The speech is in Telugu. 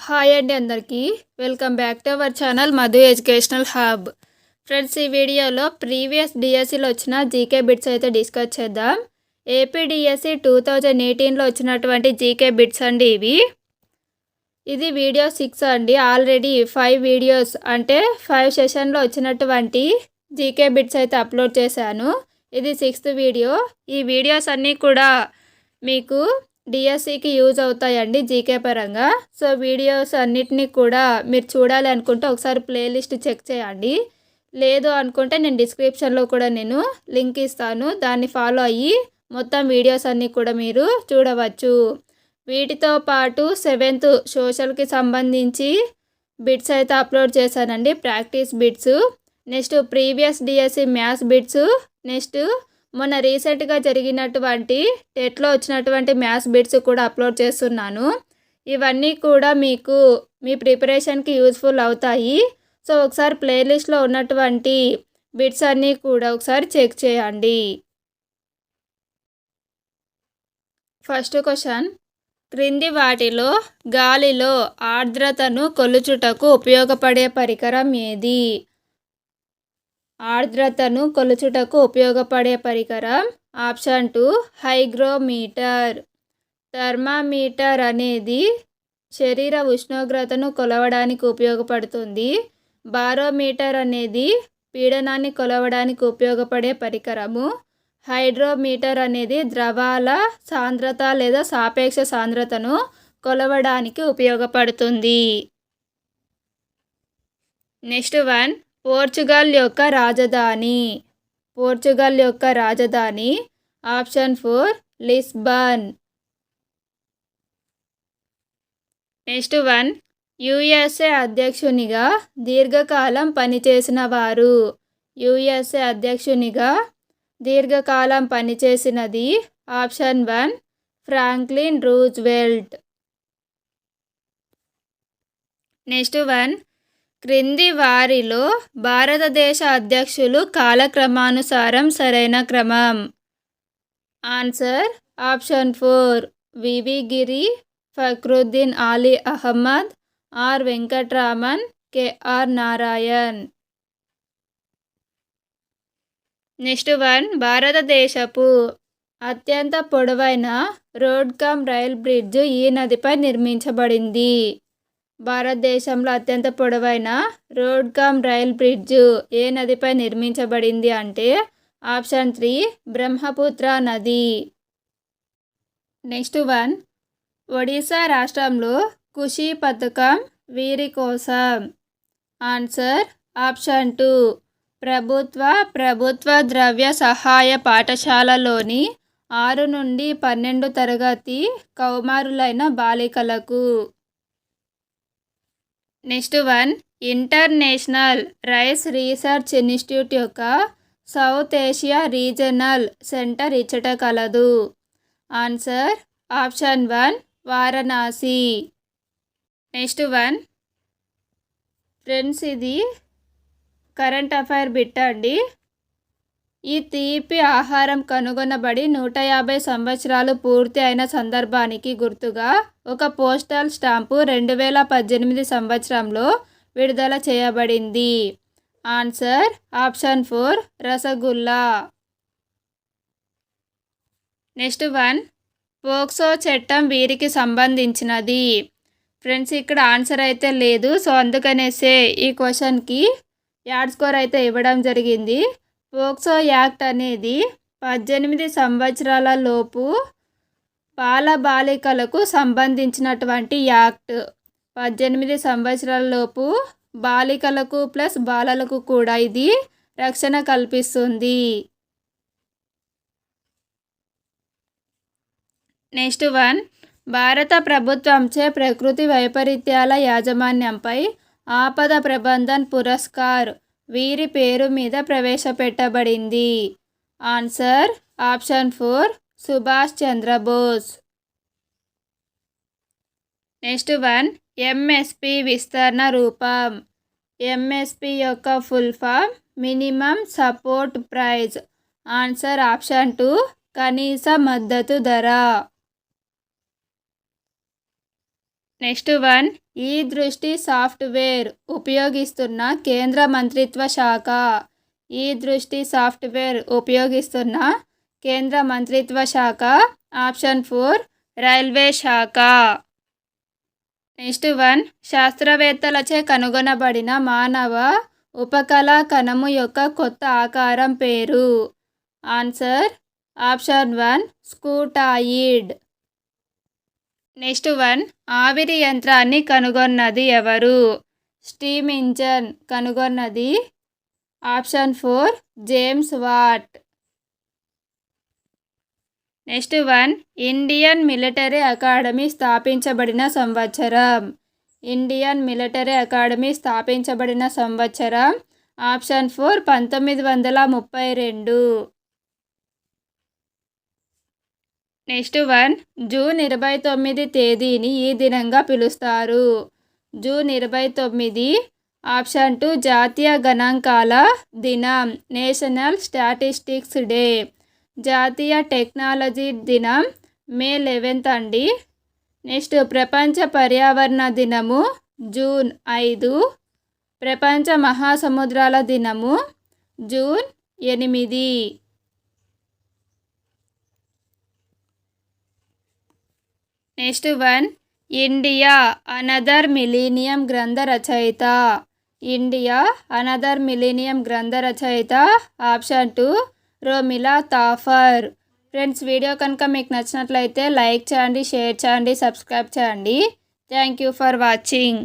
హాయ్ అండి అందరికీ welcome back to our channel Madhu educational hub. Friends, ఈ వీడియోలో ప్రీవియస్ డిఎస్సిలో వచ్చిన జీకే బిట్స్ అయితే డిస్కస్ చేద్దాం. ఏపీ డిఎస్సి 2018లో వచ్చినటువంటి జీకే బిట్స్ అండి ఇది వీడియో 6 అండి. ఆల్రెడీ 5 వీడియోస్ అంటే 5 సెషన్లో వచ్చినటువంటి జీకే బిట్స్ అయితే అప్లోడ్ చేశాను. ఇది 6th వీడియో. ఈ వీడియోస్ అన్నీ కూడా మీకు డిఎస్సికి యూజ్ అవుతాయండి జీకే పరంగా. సో వీడియోస్ అన్నిటినీ కూడా మీరు చూడాలి అనుకుంటే ఒకసారి ప్లేలిస్ట్ చెక్ చేయండి. లేదు అనుకుంటే నేను డిస్క్రిప్షన్లో కూడా నేను లింక్ ఇస్తాను, దాన్ని ఫాలో అయ్యి మొత్తం వీడియోస్ అన్నీ కూడా మీరు చూడవచ్చు. వీటితో పాటు 7th సోషల్కి సంబంధించి బిట్స్ అయితే అప్లోడ్ చేశానండి, practice bits. Next previous DSC maths bits. Next మొన్న రీసెంట్గా జరిగినటువంటి టెట్లో వచ్చినటువంటి మ్యాథ్స్ బిట్స్ కూడా అప్లోడ్ చేస్తున్నాను. ఇవన్నీ కూడా మీకు మీ ప్రిపరేషన్కి యూజ్ఫుల్ అవుతాయి. సో ఒకసారి ప్లేలిస్ట్లో ఉన్నటువంటి బిట్స్ అన్నీ కూడా ఒకసారి చెక్ చేయండి. ఫస్ట్ క్వశ్చన్, క్రింది వాటిలో గాలిలో ఆర్ద్రతను కొలుచుటకు ఉపయోగపడే పరికరం ఏది? ఆర్ద్రతను కొలుచుటకు ఉపయోగపడే పరికరం ఆప్షన్ 2 హైగ్రోమీటర్. థర్మామీటర్ అనేది శరీర ఉష్ణోగ్రతను కొలవడానికి ఉపయోగపడుతుంది. బారోమీటర్ అనేది పీడనాన్ని కొలవడానికి ఉపయోగపడే పరికరము. హైడ్రోమీటర్ అనేది ద్రవాల సాంద్రత లేదా సాపేక్ష సాంద్రతను కొలవడానికి ఉపయోగపడుతుంది. నెక్స్ట్ వన్, పోర్చుగల్ యొక్క రాజధాని. పోర్చుగల్ యొక్క రాజధాని option 4 Lisbon. Next one, USA అధ్యక్షునిగా దీర్ఘకాలం పనిచేసిన వారు. యుఎస్ఏ అధ్యక్షునిగా దీర్ఘకాలం పనిచేసినది option 1 Franklin Roosevelt. Next one, క్రింది వారిలో భారతదేశ అధ్యక్షులు కాలక్రమానుసారం సరైన క్రమం. Answer option 4 V V Giri, Fakhruddin Ali Ahmed, R Venkataraman, K R Narayan. Next one, భారతదేశపు అత్యంత పొడవైన రోడ్ కమ్ రైల్ బ్రిడ్జ్ ఈ నదిపై నిర్మించబడింది. భారతదేశంలో అత్యంత పొడవైన రోడ్ కమ్ రైల్ బ్రిడ్జ్ ఏ నదిపై నిర్మించబడింది అంటే ఆప్షన్ 3 బ్రహ్మపుత్ర నది. నెక్స్ట్ వన్, ఒడిశా రాష్ట్రంలో ఖుషి పథకం వీరి కోసం. ఆన్సర్ ఆప్షన్ 2 ప్రభుత్వ ద్రవ్య సహాయ పాఠశాలలోని 6 నుండి 12 తరగతి కౌమారులైన బాలికలకు. Next one, international rice research institute యొక్క సౌత్ ఏషియా రీజనల్ సెంటర్ ఇచ్చట కలదు. Answer option 1 Varanasi. Next one, friends ఇది కరెంట్ అఫైర్ బిట్ అండి. ఈ తీపి ఆహారం కనుగొనబడి 150 సంవత్సరాలు పూర్తి అయిన సందర్భానికి గుర్తుగా ఒక పోస్టల్ స్టాంపు 2018 సంవత్సరంలో విడుదల చేయబడింది. Answer option 4 rasgulla. Next one, POCSO చట్టం వీరికి సంబంధించినది. ఫ్రెండ్స్ ఇక్కడ ఆన్సర్ అయితే లేదు, సో అందుకనేసే ఈ క్వశ్చన్కి యాడ్ స్కోర్ అయితే ఇవ్వడం జరిగింది. పోక్సో యాక్ట్ అనేది 18 సంవత్సరాల లోపు బాల బాలికలకు సంబంధించినటువంటి యాక్ట్. 18 సంవత్సరాల లోపు బాలికలకు ప్లస్ బాలలకు కూడా ఇది రక్షణ కల్పిస్తుంది. నెక్స్ట్ వన్, భారత ప్రభుత్వంచే ప్రకృతి వైపరీత్యాల యాజమాన్యంపై ఆపద ప్రబంధన్ పురస్కార్ వీరి పేరు మీద ప్రవేశపెట్టబడింది. Answer option 4 Subhash Chandrabose. Next one, MSP విస్తరణ రూపం. ఎంఎస్పి యొక్క full form minimum support price. Answer option 2 కనీస మద్దతు ధర. నెక్స్ట్ వన్, ఈ దృష్టి సాఫ్ట్వేర్ ఉపయోగిస్తున్న కేంద్ర మంత్రిత్వ శాఖ. ఈ దృష్టి సాఫ్ట్వేర్ ఉపయోగిస్తున్న కేంద్ర మంత్రిత్వ శాఖ. ఆప్షన్ 4 రైల్వే శాఖ. నెక్స్ట్ వన్, శాస్త్రవేత్తలచే కనుగొనబడిన మానవ ఉపకళా కణము యొక్క కొత్త ఆకారం పేరు. Answer option 1 స్కూటాయిడ్. నెక్స్ట్ వన్, ఆవిరి యంత్రాన్ని కనుగొన్నది ఎవరు? స్టీమ్ ఇంజన్ కనుగొన్నది option 4 James what. Next one, Indian military academy స్థాపించబడిన సంవత్సరం. ఇండియన్ మిలిటరీ అకాడమీ స్థాపించబడిన సంవత్సరం. ఆప్షన్ 4 1932. నెక్స్ట్ వన్, జూన్ 29 తేదీని ఈ దినంగా పిలుస్తారు. జూన్ 29. ఆప్షన్ 2 జాతీయ గణాంకాల దినం, నేషనల్ స్టాటిస్టిక్స్ డే. జాతీయ టెక్నాలజీ దినం మే 11 అండి. నెక్స్ట్ ప్రపంచ పర్యావరణ దినము జూన్ 5. ప్రపంచ మహాసముద్రాల దినము June 8. Next one, India another millennium గ్రంథ రచయిత. ఇండియా అనదర్ మిలీనియం గ్రంథ రచయిత. Option 2 Romila Thapar. Friends, video కనుక మీకు నచ్చినట్లయితే లైక్ చేయండి, షేర్ చేయండి, సబ్స్క్రైబ్ చేయండి. Thank you for watching.